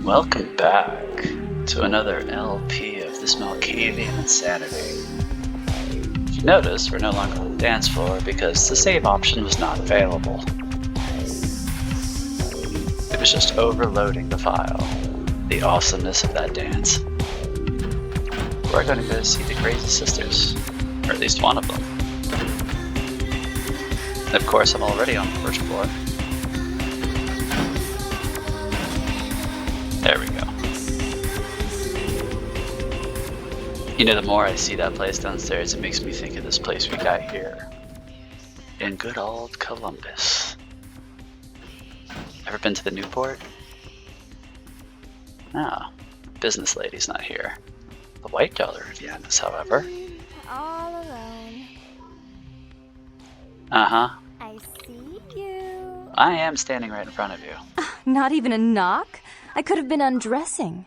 Welcome back to another LP of this Malkavian insanity. If you notice, we're no longer on the dance floor because the save option was not available. It was just overloading the file. The awesomeness of that dance. We're going to go see the Crazy Sisters, or at least one of them. And of course, I'm already on the first floor. There we go. You know, the more I see that place downstairs, it makes me think of this place we got here. In good old Columbus. Ever been to the Newport? Ah, business lady's not here. The white dollar of Janus, however. All alone. Uh-huh. I see you. I am standing right in front of you. Not even a knock? I could have been undressing.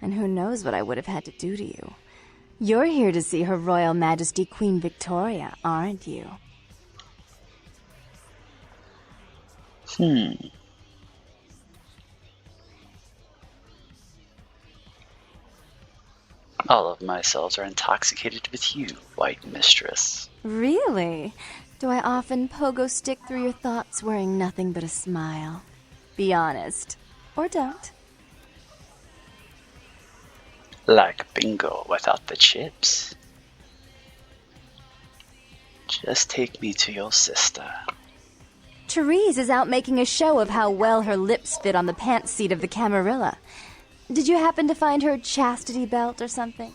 And who knows what I would have had to do to you. You're here to see Her Royal Majesty Queen Victoria, aren't you? All of my cells are intoxicated with you, white mistress. Really? Do I often pogo stick through your thoughts wearing nothing but a smile? Be honest. Or don't. Like bingo without the chips. Just take me to your sister. Therese is out making a show of how well her lips fit on the pants seat of the Camarilla. Did you happen to find her chastity belt or something?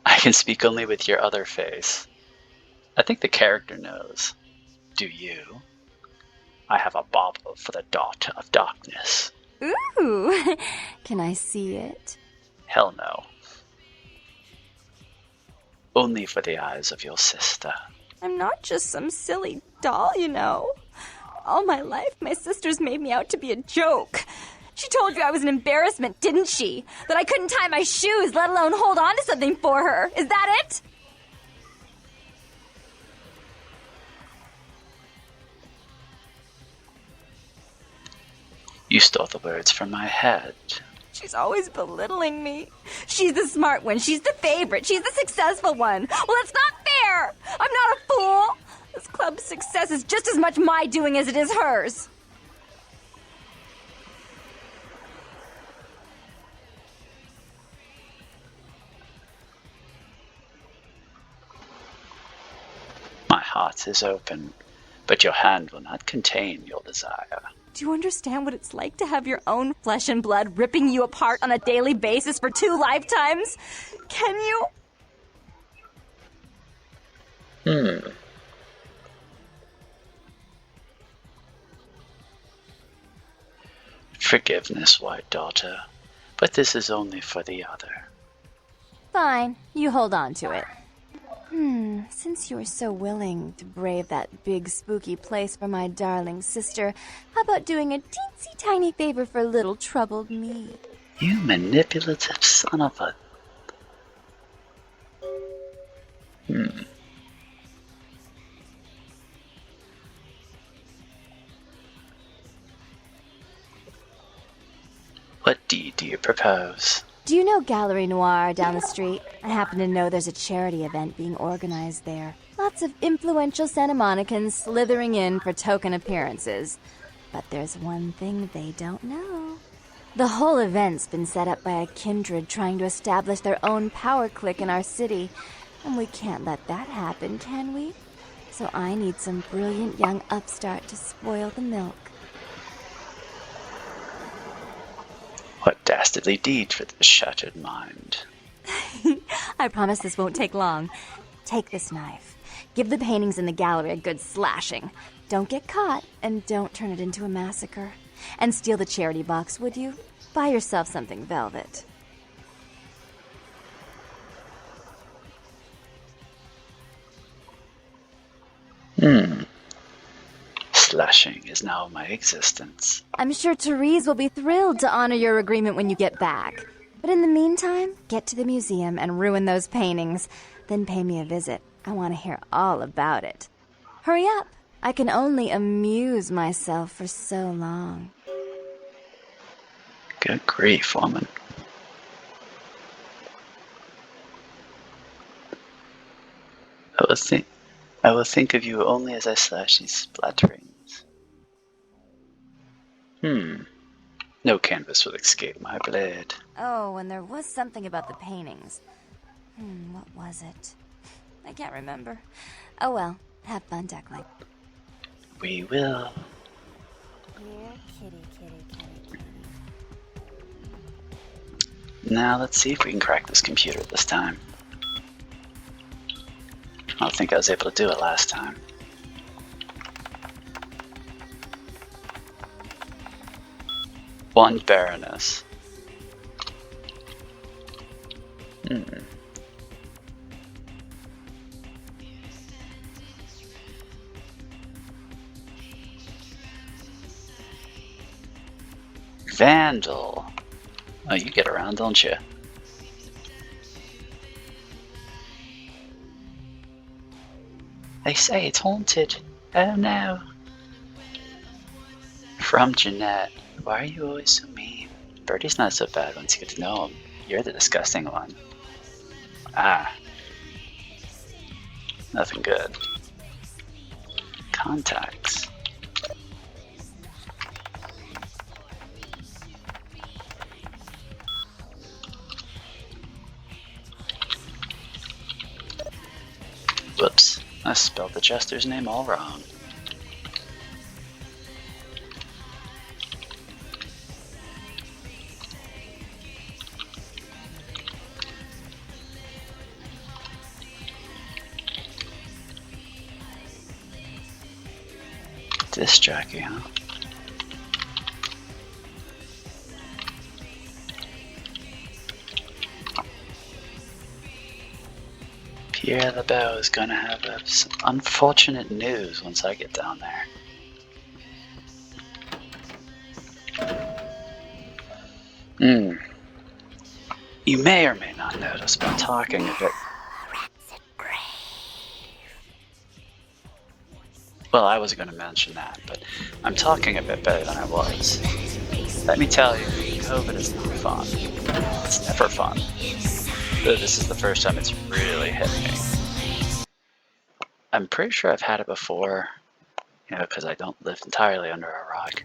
I can speak only with your other face. I think the character knows. Do you? I have a bauble for the daughter of darkness. Ooh! Can I see it? Hell no. Only for the eyes of your sister. I'm not just some silly doll, you know. All my life, my sisters made me out to be a joke. She told you I was an embarrassment, didn't she? That I couldn't tie my shoes, let alone hold on to something for her. Is that it? You stole the words from my head. She's always belittling me. She's the smart one. She's the favorite. She's the successful one. Well, it's not fair. I'm not a fool. This club's success is just as much my doing as it is hers. My heart is open, but your hand will not contain your desire. Do you understand what it's like to have your own flesh and blood ripping you apart on a daily basis for 2 lifetimes? Can you? Forgiveness, white daughter, but this is only for the other. Fine, you hold on to it. Since you were so willing to brave that big spooky place for my darling sister, how about doing a teensy tiny favor for little troubled me? You manipulative son of a... What deed do you propose? Do you know Gallery Noir down the street? I happen to know there's a charity event being organized there. Lots of influential Santa Monicans slithering in for token appearances. But there's one thing they don't know. The whole event's been set up by a kindred trying to establish their own power clique in our city. And we can't let that happen, can we? So I need some brilliant young upstart to spoil the milk. What dastardly deed for this shattered mind? I promise this won't take long. Take this knife. Give the paintings in the gallery a good slashing. Don't get caught, and don't turn it into a massacre. And steal the charity box, would you? Buy yourself something velvet. Slashing is now my existence. I'm sure Therese will be thrilled to honor your agreement when you get back. But in the meantime, get to the museum and ruin those paintings. Then pay me a visit. I want to hear all about it. Hurry up. I can only amuse myself for so long. Good grief, woman. I will think of you only as I slash these splatterings. No canvas will escape my blade. Oh, and there was something about the paintings. What was it? I can't remember. Oh well, have fun, duckling. We will. Here, kitty, kitty, kitty, kitty. Now let's see if we can crack this computer this time. I don't think I was able to do it last time. One Baroness. Vandal. Oh, you get around, don't you? They say it's haunted. Oh no. From Jeanette. Why are you always so mean? Birdie's not so bad once you get to know him. You're the disgusting one. Ah. Nothing good. Contacts. Whoops. I spelled the jester's name all wrong. Disc jockey, huh? Pierre LeBeau is gonna have some unfortunate news once I get down there. You may or may not notice, but I'm talking a bit. Well, I wasn't going to mention that, but I'm talking a bit better than I was. Let me tell you, COVID is not fun. It's never fun. Though this is the first time it's really hit me. I'm pretty sure I've had it before, you know, because I don't live entirely under a rock.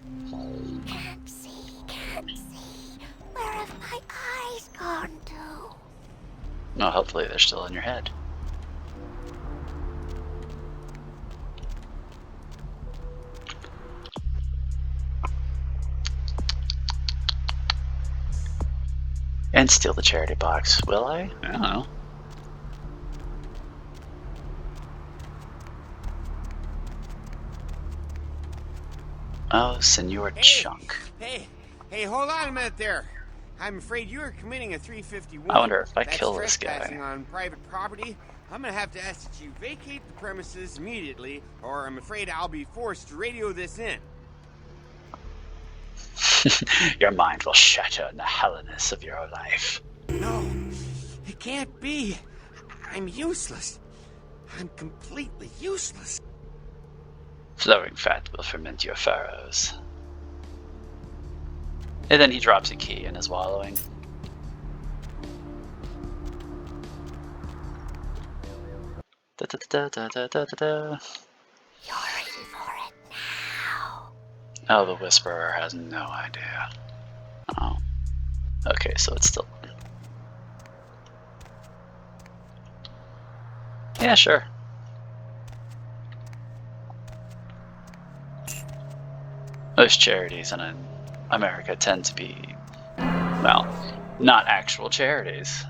Can't see, can't see. Where have my eyes gone to? No, hopefully they're still in your head. And steal the charity box, will I? I don't know. Oh, Senor Chunk. Hey, hold on a minute there. I'm afraid you are committing a 351. I wonder if I That's kill this trespassing guy. on private property. I'm gonna have to ask that you vacate the premises immediately, or I'm afraid I'll be forced to radio this in. Your mind will shatter in the hellinness of your life. No, it can't be. I'm useless. I'm completely useless. Flowing fat will ferment your furrows. And then he drops a key and is wallowing. Da, da, da, da, da, da, da. You're in for it now. Oh, the Whisperer has no idea. Oh. Okay, so it's still... Yeah, sure. Most charities in America tend to be, well, not actual charities.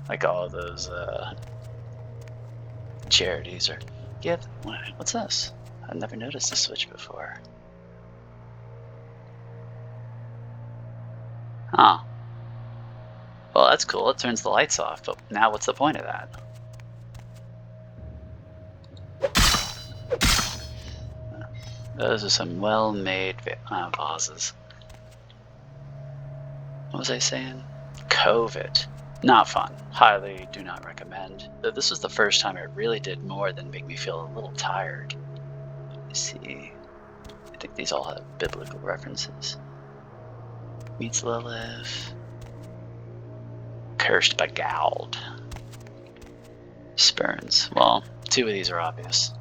Like all of those charities are... Yeah, what's this? I've never noticed this switch before. Huh. Well, that's cool. It turns the lights off, but now what's the point of that? Those are some well-made vases. What was I saying? COVID. Not fun. Highly do not recommend. Though this was the first time it really did more than make me feel a little tired. Let's see. I think these all have biblical references. Meets Lilith. Cursed by Gould. Spurns. Well, two of these are obvious.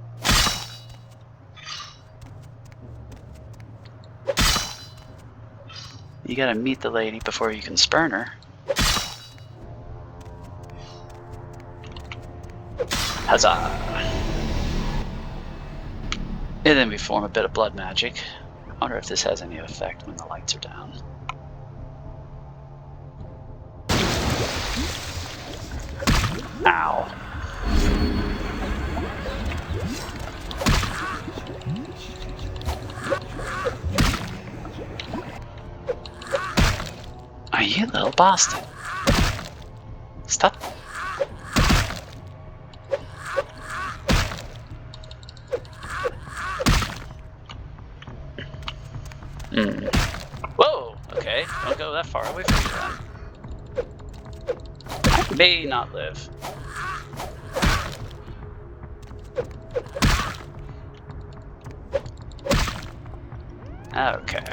You gotta meet the lady before you can spurn her. Huzzah! And then we form a bit of blood magic. I wonder if this has any effect when the lights are down. Ow. Are you little bastard? Stop. Whoa, okay, don't go that far away from me then. I may not live. Okay.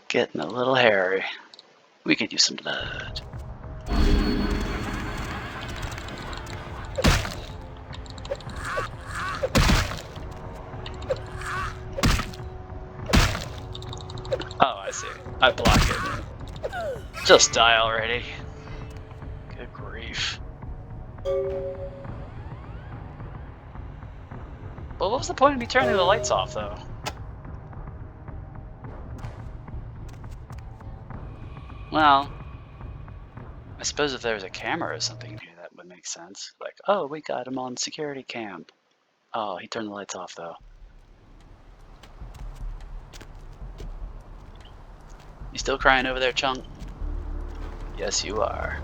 Getting a little hairy. We could use some blood. Oh, I see. I block it. Just die already. Good grief. Well, what was the point of me turning the lights off, though? Well, I suppose if there was a camera or something here, that would make sense. Like, oh, we got him on security cam. Oh, he turned the lights off, though. You still crying over there, Chung? Yes, you are.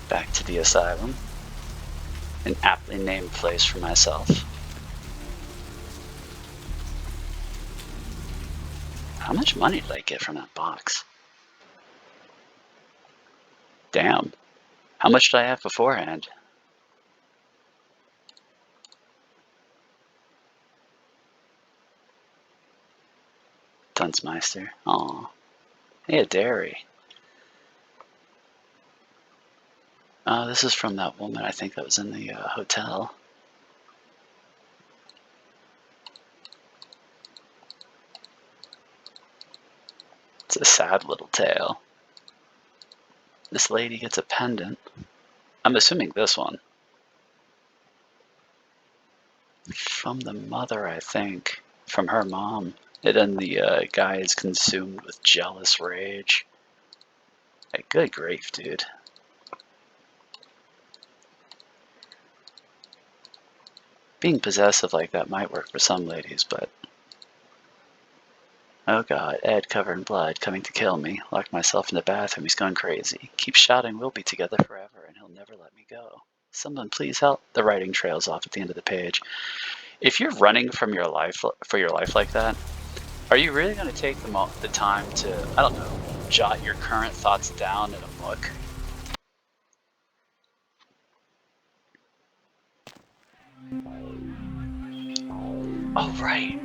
Back to the asylum. An aptly named place for myself. How much money did I get from that box? Damn. How much did I have beforehand? Dunzmeister. Aw. Hey, a dairy. Oh, this is from that woman I think that was in the hotel. It's a sad little tale. This lady gets a pendant. I'm assuming this one. From the mother, I think. From her mom. And then the guy is consumed with jealous rage. Like, good grief, dude. Being possessive like that might work for some ladies, but... Oh god, Ed covered in blood, coming to kill me. Locked myself in the bathroom, he's gone crazy. Keep shouting we'll be together forever, and he'll never let me go. Someone please help. The writing trails off at the end of the page. If you're running from your life for your life like that, are you really going to take the time to, I don't know, jot your current thoughts down in a book? Oh, right.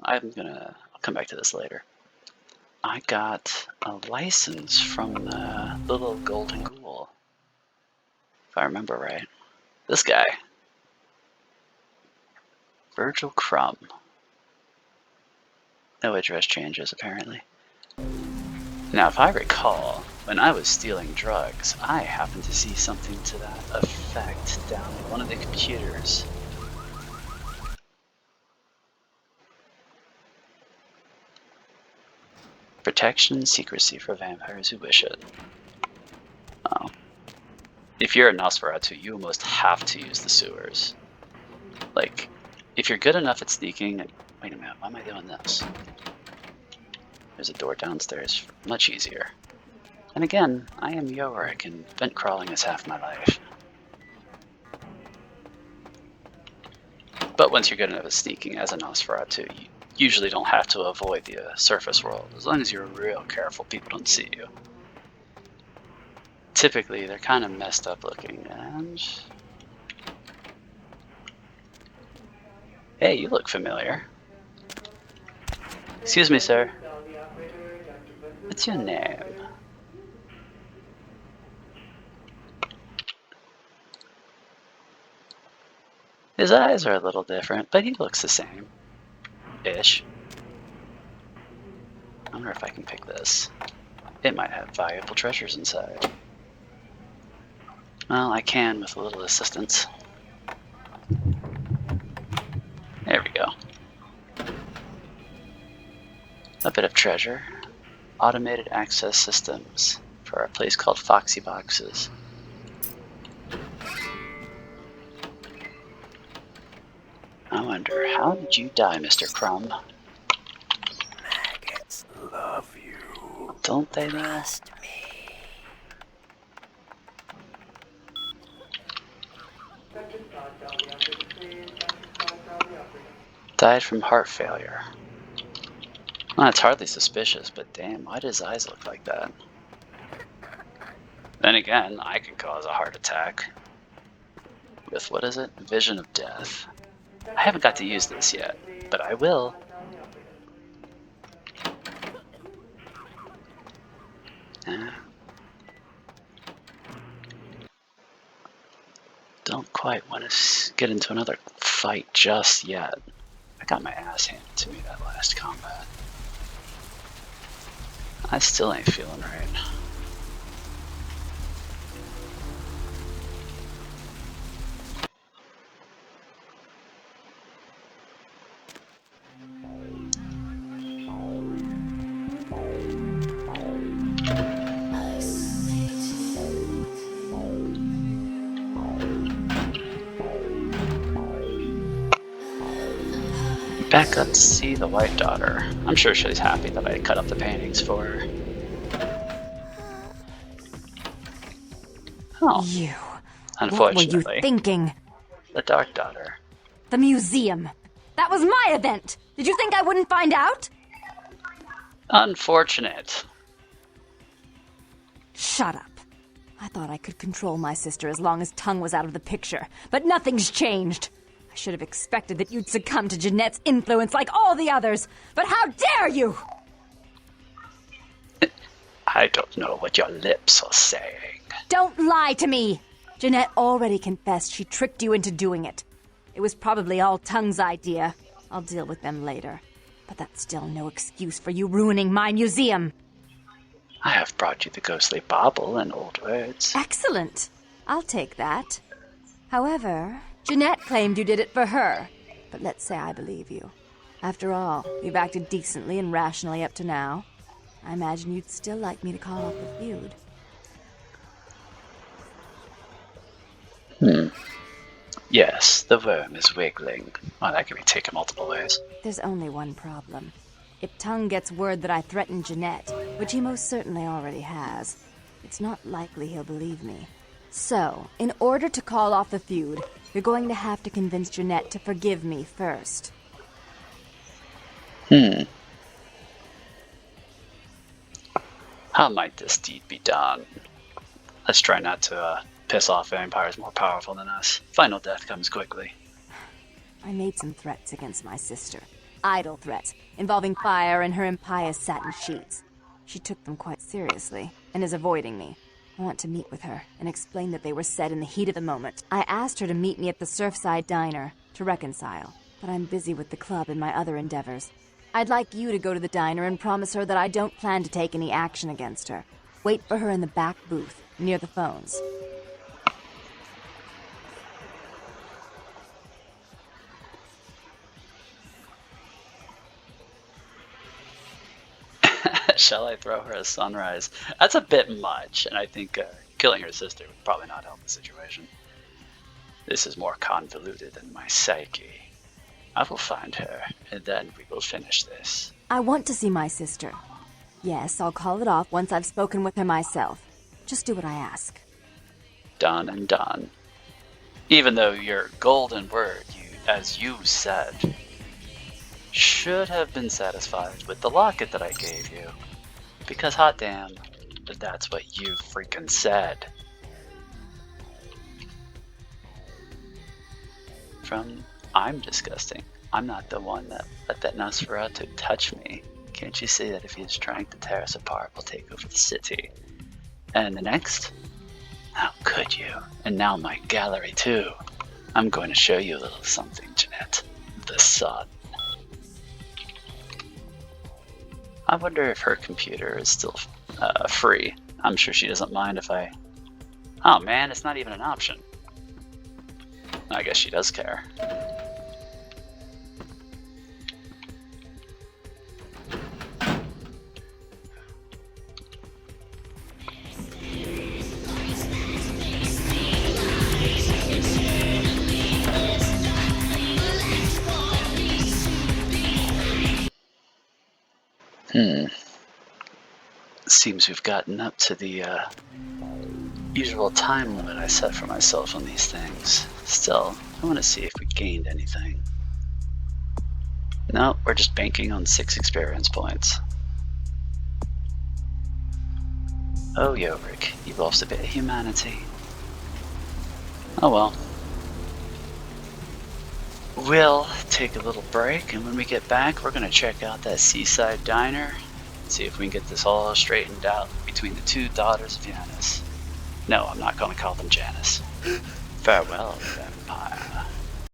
I'll come back to this later. I got a license from the little golden ghoul. If I remember right. This guy. Virgil Crumb. No address changes, apparently. Now, if I recall, when I was stealing drugs, I happened to see something to that effect down in one of the computers. Protection and secrecy for vampires who wish it. Oh. if you're a Nosferatu, you almost have to use the sewers. Like, if you're good enough at sneaking, wait a minute, why am I doing this? There's a door downstairs, much easier. And again, I am Yorick, and vent crawling is half my life. But once you're good enough at sneaking as a Nosferatu, you usually don't have to avoid the surface world. As long as you're real careful, people don't see you. Typically, they're kind of messed up looking, and... Hey, you look familiar. Excuse me, sir. What's your name? His eyes are a little different, but he looks the same. Ish. I wonder if I can pick this. It might have valuable treasures inside. Well, I can with a little assistance. There we go. A bit of treasure. Automated access systems for a place called Foxy Boxes. I wonder, how did you die, Mr. Crumb? Maggots love you. Don't they, though? Trust me. Died from heart failure. Well, that's hardly suspicious, but damn, why do his eyes look like that? Then again, I could cause a heart attack. With, what is it? Vision of Death. I haven't got to use this yet, but I will. Don't quite want to get into another fight just yet. I got my ass handed to me that last combat. I still ain't feeling right. Back up to see the White Daughter. I'm sure she's happy that I cut up the paintings for her. Oh, You. unfortunately. What were you thinking? The Dark Daughter. The museum. That was my event. Did you think I wouldn't find out? Unfortunate. Shut up. I thought I could control my sister as long as Tongue was out of the picture, but nothing's changed. I should have expected that you'd succumb to Jeanette's influence like all the others, but how dare you! I don't know what your lips are saying. Don't lie to me! Jeanette already confessed she tricked you into doing it. It was probably all Tongue's idea. I'll deal with them later. But that's still no excuse for you ruining my museum. I have brought you the ghostly bauble and old words. Excellent. I'll take that. However, Jeanette claimed you did it for her. But let's say I believe you. After all, you've acted decently and rationally up to now. I imagine you'd still like me to call off the feud. Yes, the worm is wiggling. Well, that can be taken multiple ways. There's only one problem. If Tongue gets word that I threatened Jeanette, which he most certainly already has, it's not likely he'll believe me. So, in order to call off the feud, you're going to have to convince Jeanette to forgive me first. How might this deed be done? Let's try not to piss off vampires more powerful than us. Final death comes quickly. I made some threats against my sister. Idle threats, involving fire and her impious satin sheets. She took them quite seriously, and is avoiding me. I want to meet with her, and explain that they were said in the heat of the moment. I asked her to meet me at the Surfside Diner, to reconcile, but I'm busy with the club and my other endeavors. I'd like you to go to the diner and promise her that I don't plan to take any action against her. Wait for her in the back booth, near the phones. Shall I throw her a sunrise? That's a bit much, and I think killing her sister would probably not help the situation. This is more convoluted than my psyche. I will find her, and then we will finish this. I want to see my sister. Yes, I'll call it off once I've spoken with her myself. Just do what I ask. Done and done. Even though your golden word, as you said, should have been satisfied with the locket that I gave you. Because hot damn, that's what you freaking said. I'm disgusting. I'm not the one that let that Nosferatu touch me. Can't you see that if he's trying to tear us apart, we'll take over the city? And the next? How could you? And now my gallery too. I'm going to show you a little something, Jeanette. The sun. I wonder if her computer is still free. I'm sure she doesn't mind if I... Oh man, it's not even an option. I guess she does care. Seems we've gotten up to the usual time limit I set for myself on these things. Still, I want to see if we gained anything. No, we're just banking on 6 experience points. Oh, Yorick, you've lost a bit of humanity. Oh well. We'll take a little break, and when we get back, we're going to check out that seaside diner. See if we can get this all straightened out between the 2 daughters of Janus. No, I'm not going to call them Janus. Farewell, then.